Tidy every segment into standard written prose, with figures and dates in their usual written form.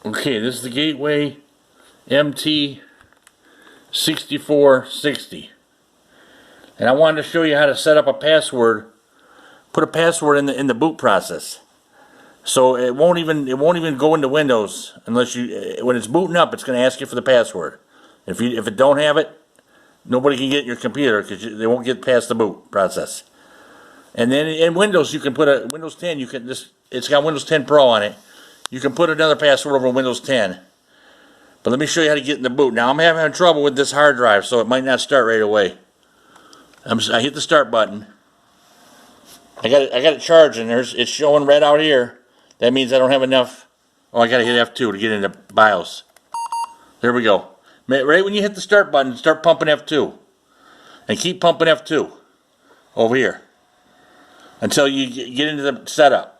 Okay, this is the Gateway MT6460. And I wanted to show you how to set up a password, put a password in the boot process. So it won't even go into Windows unless you, when it's booting up, it's going to ask you for the password. If it don't have it, nobody can get your computer because they won't get past the boot process. And then in Windows, you can put a Windows 10. You can just, it's got Windows 10 Pro on it. You can put another password over Windows 10. But let me show you how to get in the boot. Now I'm having trouble with this hard drive, so it might not start right away. I hit the start button. I got it charging. It's showing red out here. That means I don't have enough. Oh, I got to hit F2 to get into BIOS. There we go. Right when you hit the start button, start pumping F2. And keep pumping F2 over here until you get into the setup.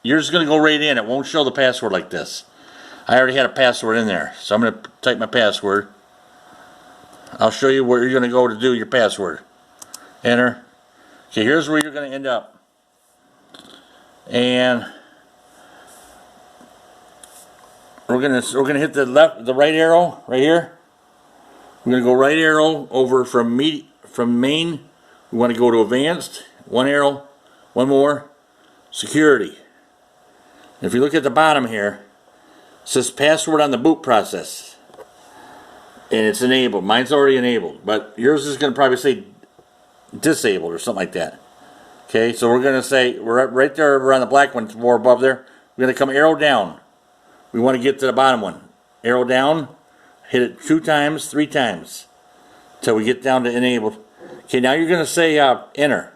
You're just going to go right in. It won't show the password like this. I already had a password in there, so I'm going to type my password. I'll show you where you're going to go to do your password. Enter. Okay, here's where you're going to end up. And we're gonna hit the right arrow right here. We're gonna go right arrow over from main. We want to go to advanced. One arrow, one more. Security. If you look at the bottom here, it says password on the boot process, and it's enabled. Mine's already enabled, but yours is gonna probably say disabled or something like that. Okay, so we're gonna say we're right there around the black one, more above there. We're gonna come arrow down. We want to get to the bottom one. Arrow down, hit it 2 times, 3 times, until we get down to enabled. Okay, now you're going to say enter.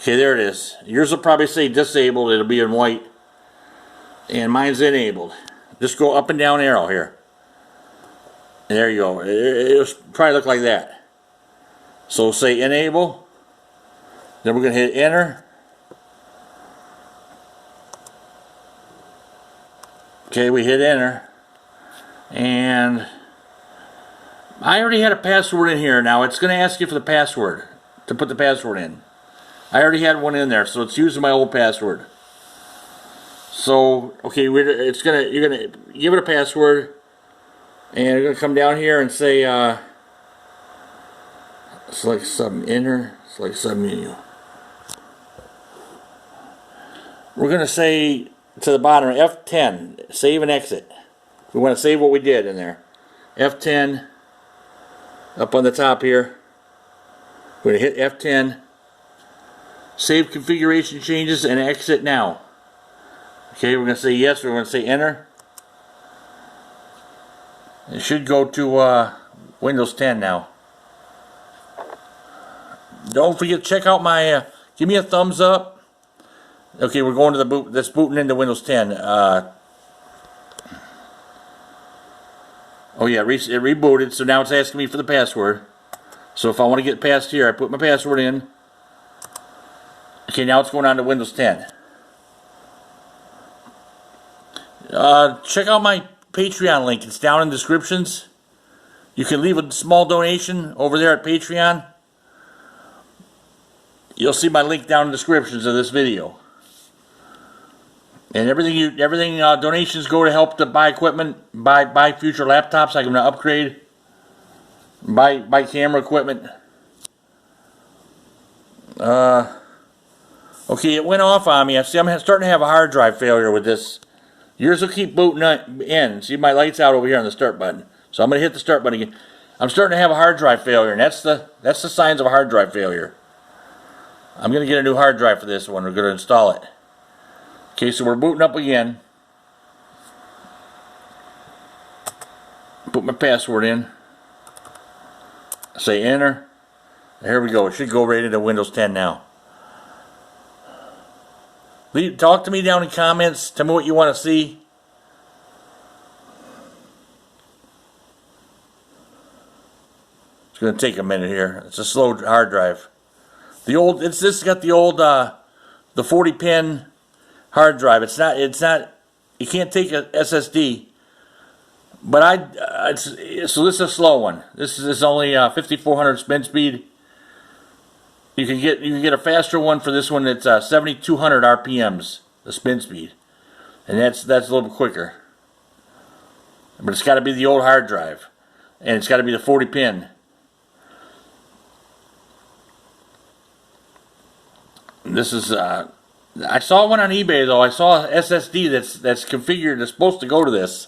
Okay, there it is. Yours will probably say disabled. It'll be in white. And mine's enabled. Just go up and down arrow here. And there you go. It'll probably look like that. So say enable. Then we're going to hit enter. Okay, we hit enter, and I already had a password in here. Now it's going to ask you for the password to put the password in. I already had one in there, so it's using my old password. So okay, you're gonna give it a password, and you're gonna come down here and say select sub enter, select sub menu. We're gonna say to the bottom, F10, save and exit. We want to save what we did in there. F10, up on the top here. We're going to hit F10, save configuration changes, and exit now. Okay, we're going to say yes, we're going to say enter. It should go to Windows 10 now. Don't forget to check out my, give me a thumbs up. Okay, we're going to the boot. That's booting into Windows 10. Oh yeah, it rebooted. So now it's asking me for the password. So if I want to get past here, I put my password in. Okay, now it's going on to Windows 10. Check out my Patreon link. It's down in the descriptions. You can leave a small donation over there at Patreon. You'll see my link down in the descriptions of this video. And everything donations go to help to buy equipment, buy future laptops. I'm going to upgrade, buy camera equipment. Okay, it went off on me. I see I'm starting to have a hard drive failure with this. Yours will keep booting in. See, my light's out over here on the start button. So I'm going to hit the start button again. I'm starting to have a hard drive failure, and that's the signs of a hard drive failure. I'm going to get a new hard drive for this one. We're going to install it. Okay, so we're booting up again. Put my password in. Say enter. Here we go. It should go right into Windows 10 now. Talk to me down in comments. Tell me what you want to see. It's going to take a minute here. It's a slow hard drive. This has got the old the 40-pin hard drive. It's not. You can't take a SSD. But so this is a slow one. This is only 5400 spin speed. You can get a faster one for this one. It's 7200 RPMs, the spin speed, and that's a little bit quicker. But it's got to be the old hard drive. And it's got to be the 40 pin. This is, I saw one on eBay though. I saw an SSD that's configured, that's supposed to go to this.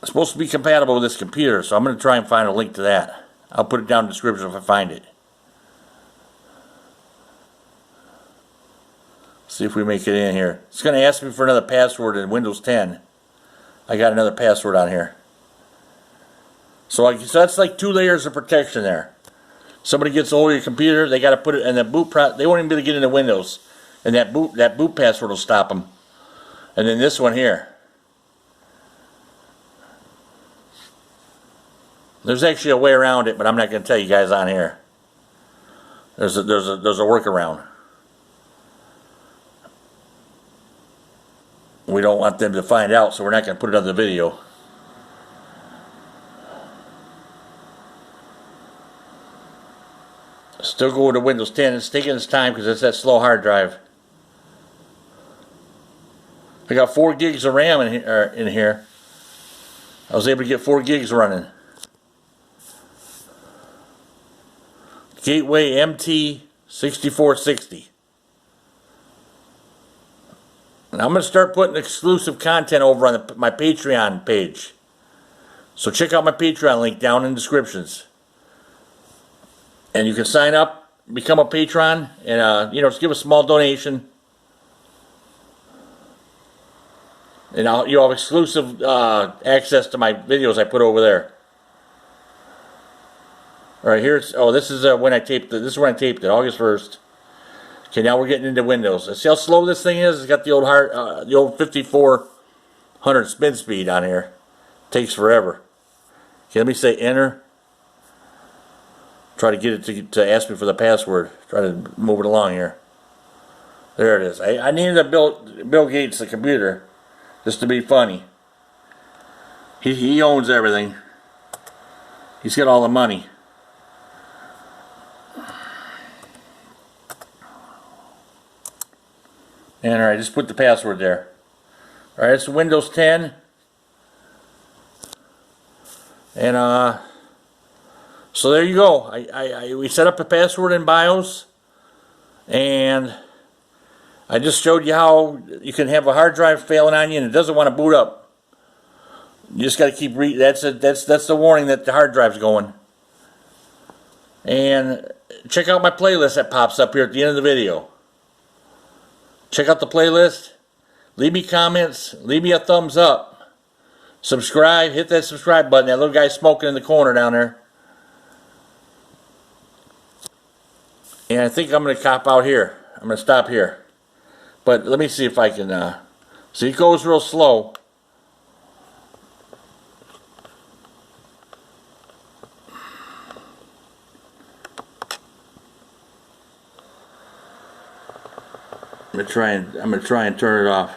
It's supposed to be compatible with this computer, so I'm going to try and find a link to that. I'll put it down in the description if I find it. See if we make it in here. It's going to ask me for another password in Windows 10. I got another password on here. So that's like 2 layers of protection there. Somebody gets a hold of your computer, they got to put it in the boot. They won't even be able to get into Windows, and that boot password will stop them. And then this one here. There's actually a way around it, but I'm not going to tell you guys on here. There's a workaround. We don't want them to find out, so we're not going to put it on the video. Still going to Windows 10. It's taking its time because it's that slow hard drive. I got 4 gigs of RAM in here. I was able to get 4 gigs running. Gateway MT6460. And I'm going to start putting exclusive content over on my Patreon page. So check out my Patreon link down in the descriptions. And you can sign up, become a patron, and just give a small donation. And you'll have exclusive access to my videos I put over there. All right, here's this is when I taped it. This is when I taped it, August 1st. Okay, now we're getting into Windows. See how slow this thing is? It's got the old 5400 spin speed on here. Takes forever. Okay, let me say enter. Try to get it to ask me for the password. Try to move it along here. There it is. I needed a Bill Gates the computer just to be funny. He owns everything. He's got all the money. And alright, just put the password there. Alright, it's Windows 10. And so there you go. We set up a password in BIOS, and I just showed you how you can have a hard drive failing on you and it doesn't want to boot up. You just got to keep reading. That's the warning that the hard drive's going. And check out my playlist that pops up here at the end of the video. Check out the playlist. Leave me comments. Leave me a thumbs up. Subscribe. Hit that subscribe button. That little guy smoking in the corner down there. And I think I'm going to cop out here. I'm going to stop here. But let me see if I can... see, it goes real slow. I'm going to try and turn it off.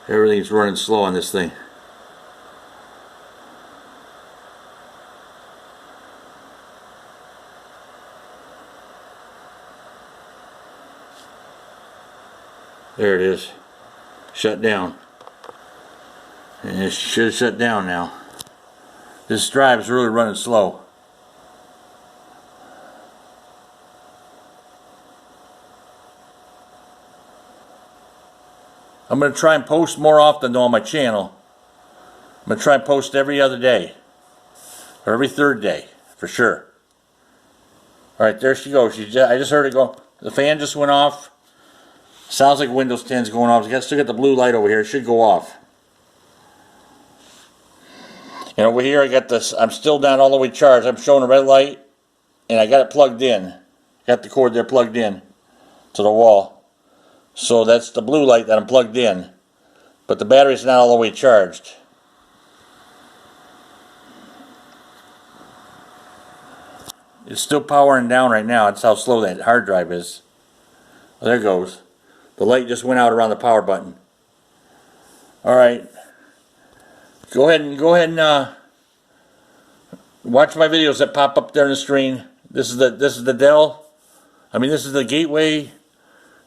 Everything's running slow on this thing. There it is. Shut down. And it should shut down now. This drive is really running slow. I'm going to try and post more often though on my channel. I'm going to try and post every other day. Or every third day. For sure. Alright, there she goes. I just heard it go. The fan just went off. Sounds like Windows 10 is going off. I still got the blue light over here. It should go off. And over here I got this. I'm still down all the way charged. I'm showing a red light. And I got it plugged in. Got the cord there plugged in to the wall. So that's the blue light that I'm plugged in. But the battery's not all the way charged. It's still powering down right now. That's how slow that hard drive is. Well, there it goes. The light just went out around the power button. Alright. Go ahead and watch my videos that pop up there on the screen. This is the Dell. This is the Gateway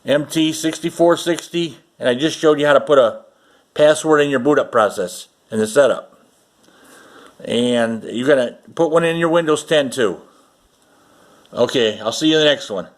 MT6460, and I just showed you how to put a password in your boot up process in the setup. And you're going to put one in your Windows 10 too. Okay, I'll see you in the next one.